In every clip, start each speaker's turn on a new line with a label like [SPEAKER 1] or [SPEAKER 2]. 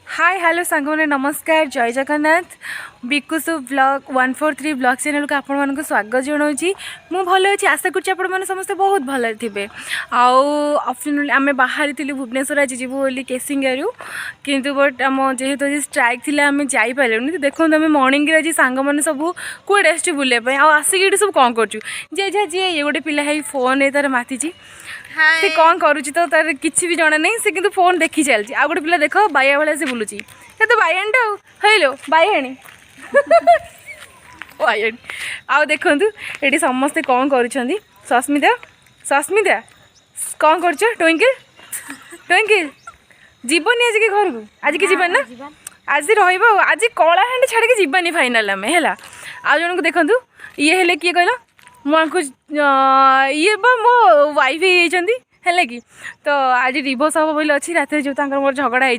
[SPEAKER 1] Hi hello सांगने नमस्कार जय Jagannath बिकुसु blog 143 blog channel को आपण मानक स्वागत जनाऊँगी मु भल अच्छी आशा करुँच आपण मैंने समस्ते बहुत भल थे आफ्टरनून आम बाहरी थी भुवनेश्वर आज जीवु बोली केसिंगारू किंतु बट आम जेहेतु आज स्ट्राइक थी आम जापारूनी तो देखो आम मर्णिंग आज सांग मैंने सब कौटे आस बुलाई आसिक सब कौन करूँ जे जी ये गोटे पिला है फोन ये तार माति से कौन करुच्ची तो तार किसी भी जना नहीं से किंतु फोन देखी चलती आ गोटे पिला देख बाया भाया से बुलूची ये तो बायाणीटा हेलो बायाणी बायाणी आउ देखु ये समस्ते कौन करुँच सस्मिता सस्मिता कौन कर ट्विंकिल ट्विंकिल जीवनी आज के घर को आज की जीवन ना आज रहा आज कलाहांडी छाड़ के जीवानी फाइनाल आम है आ जन को देखु ये हेले किए कहला मुझे ये मो वाइफ है कि तो आज डिवोर्स हम बोले अच्छी रात जो मोर झगड़ा है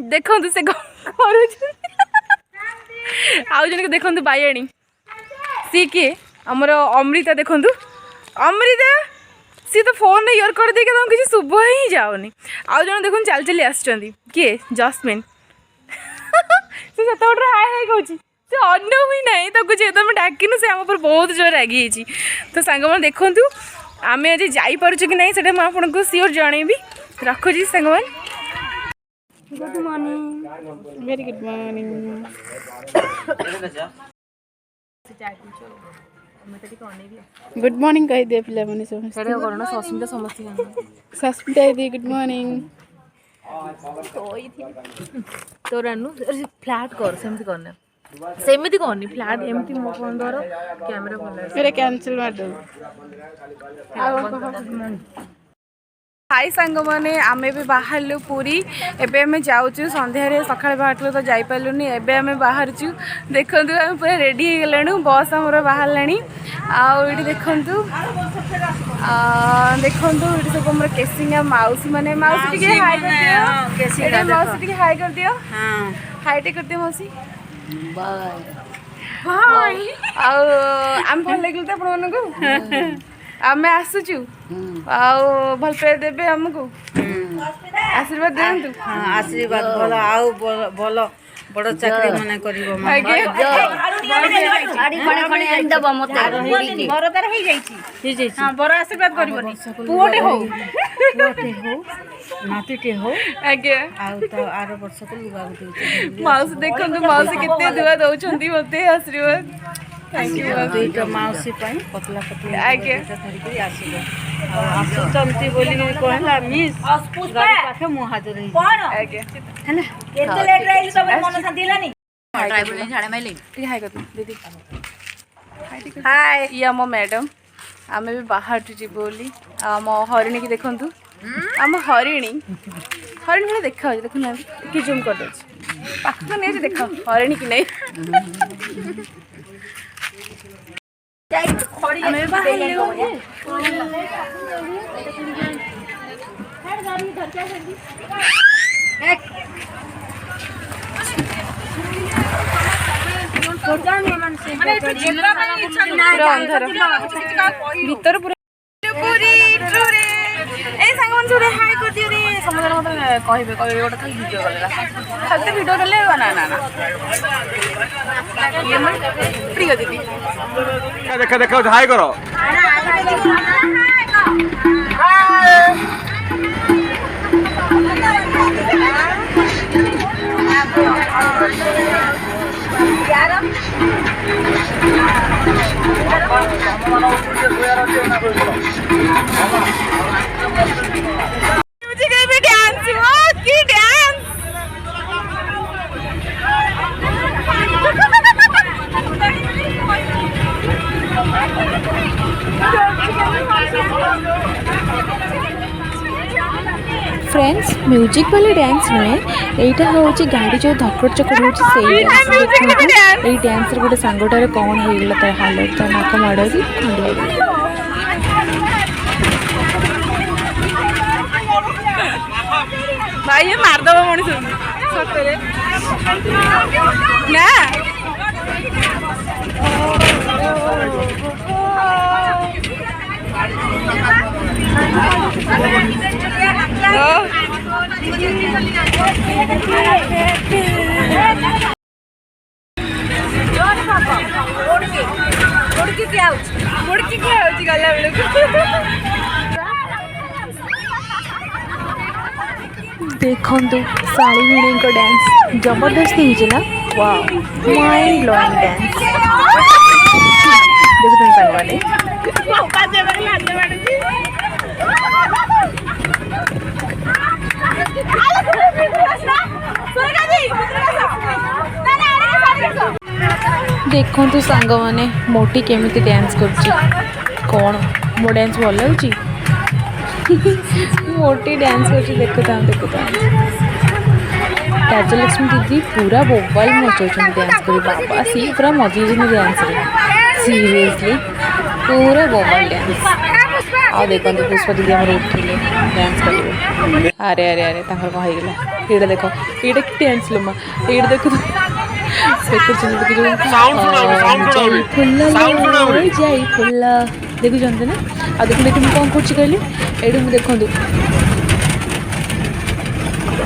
[SPEAKER 1] देखो से आउ जन को देखु बायाणी सी किए आमर अमृता देखु अमृता सी तो फोन में इयर कर देके तुमको किसी शुभ ही जाऊनी आउ जन देखो चल चली आसुँच किए जस्मिन से सतोटे हाय हाय कहूँ से अन्न ही ना तो जेहेतु आम डाकिनु से आम बहुत जोर रागी तो सांग मैंने देखु आम आज जापर कि ना से मुझे सियोर जनइबी रखुची सांग good morning very good morning good morning कही दे पिला माने सस्मिता समस्त सस्मिता दी गुड मॉर्निंग तो रानू फ्लैट कर सेमती करना सेमती कहनी फ्लैट एमती मो फोन द्वारा कैमरा भल मेरे कैंसिल मार दो हाय सांग मैंने आम भी बाहर पूरी एबे आम जाऊँ संध्यारे सका बाहर तो जापारूनी एबे आम बाहर देखु आम पूरा रेडी हो गलु बस आमर बाहर आउट देखु देखु ये सब आम केसिंगा मौसी मैंने मौसी टी हाई कर दियो मौसी टी हाई कर दियो हाई टे कर दियो मौसी आम भल लगे तो आम आसुचु भल पे देवे आमको आशीर्वाद दिंतु
[SPEAKER 2] आशीर्वाद भल आउ भल बड़ चाकरी माने करिवो
[SPEAKER 1] बर आशीर्वाद करबनी पुओटे हो
[SPEAKER 2] नातीटे हो
[SPEAKER 1] आगे
[SPEAKER 2] आउ तो आरो वर्ष को लुगा गुटी
[SPEAKER 1] माउस देखंतु माउस केते दुआ दउछंती मते आशीर्वाद थैंक यू
[SPEAKER 2] दुईटा माउसी पाई पतला पतला
[SPEAKER 1] आगे
[SPEAKER 2] धरिक आसीबो आसुचंती बोली कहला मिस गाड़ी पाखे मु हाजिर रही
[SPEAKER 1] आगे
[SPEAKER 2] हैना
[SPEAKER 3] एते लेट रही सब मन शांति लानी
[SPEAKER 1] ड्राइवर ने झाड़े माइले ठीक हाय कर दीदी हाय ये हम मैडम आमे भी बाहर जी बोली आम हरिणी की देखंतु आम हरिणी हरिणी भाई देखा देखुना कि जूम कर दे पाख तो नहीं देख हरिणी की नहीं भीतर पूरा हाई कर दियो रे समझ मत कहबे कहबे गोटे खाली वीडियो करेगा खाली तो वीडियो कले ना ना ना ये मन प्रिय दीदी
[SPEAKER 4] देखा देखा हाय करो
[SPEAKER 5] फ्रेंड्स म्यूजिक वाले डांस नुहे यहाँ हूँ गाड़ी जो धकड़ चकड़ हो डांस गोटे सांगटार कौन होगा तार हालत तो नाक माड़ की खंडिया
[SPEAKER 1] भाई ये मारदब मनीष सतरे ना ଗଲା ବେଳକୁ
[SPEAKER 5] ଦେଖନ୍ତୁ ଶାଳୀ ଭିଣେଇଙ୍କ ଡ୍ୟାନ୍ସ ଜବରଦସ୍ତି ହେଇଛି ନା ୱାଓ ମାଇଣ୍ଡ ବ୍ଲୋଇଂ ଡ୍ୟାନ୍ସ ଦେଖୁଛନ୍ତି ସାଙ୍ଗମାନେ ଦେଖନ୍ତୁ ସାଙ୍ଗମାନେ ମୋଟି କେମିତି ଡ୍ୟାନ୍ସ କରୁଛି କ'ଣ ମୋ ଡ୍ୟାନ୍ସ ଭଲ ଲାଗୁଛି मोटी डांस कर देखुता राजलक्ष्मी दीदी पूरा मोबाइल मचाऊँ डांस कर बाबा सी पूरा मजी डांस सीरियसली पूरा मोबाइल डांस आ देखो पुष्पा दीदी आम उठिले डांस करेंगे अरे अरे अरे कौन होगा ये देख ये डांस लुमा ये देख फुल देखुं ना आ देख देखिए मुझे कौन कर कहली ये देखो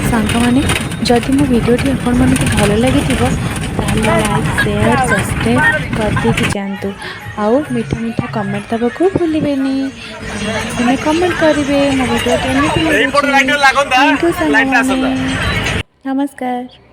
[SPEAKER 5] सांग मैंने जदि मो भिडियोटी आपण मन भल लगी लाइक शेयर सब्सक्राइब करदे जातु आउ मीठा मीठा कमेंट देवाक भूलेनि कमेंट करेंगे मो भिडियो केमती लगे थैंक यू सांग नमस्कार।